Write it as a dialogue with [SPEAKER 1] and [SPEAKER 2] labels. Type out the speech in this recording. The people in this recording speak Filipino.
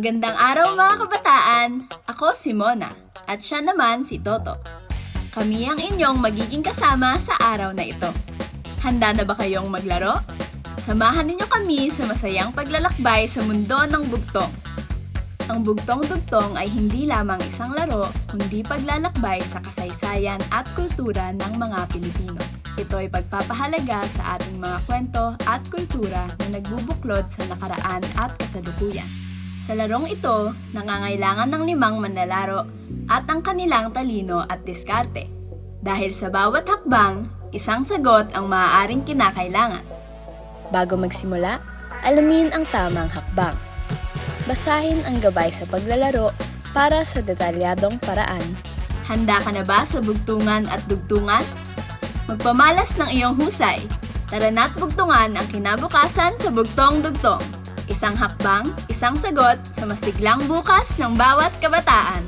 [SPEAKER 1] Magandang araw mga kabataan! Ako si Mona at siya naman si Toto. Kami ang inyong magiging kasama sa araw na ito. Handa na ba kayong maglaro? Samahan ninyo kami sa masayang paglalakbay sa mundo ng bugtong. Ang bugtong-dugtong ay hindi lamang isang laro, kundi paglalakbay sa kasaysayan at kultura ng mga Pilipino. Ito ay pagpapahalaga sa ating mga kwento at kultura na nagbubuklod sa nakaraan at kasalukuyan. Sa larong ito, nangangailangan ng 5 manlalaro at ang kanilang talino at diskarte. Dahil sa bawat hakbang, isang sagot ang maaaring kinakailangan. Bago magsimula, alamin ang tamang hakbang. Basahin ang gabay sa paglalaro para sa detalyadong paraan. Handa ka na ba sa bugtungan at dugtungan? Magpamalas ng iyong husay. Tara na't bugtungan ang kinabukasan sa bugtong-dugtong. Isang hakbang, isang sagot sa masiglang bukas ng bawat kabataan.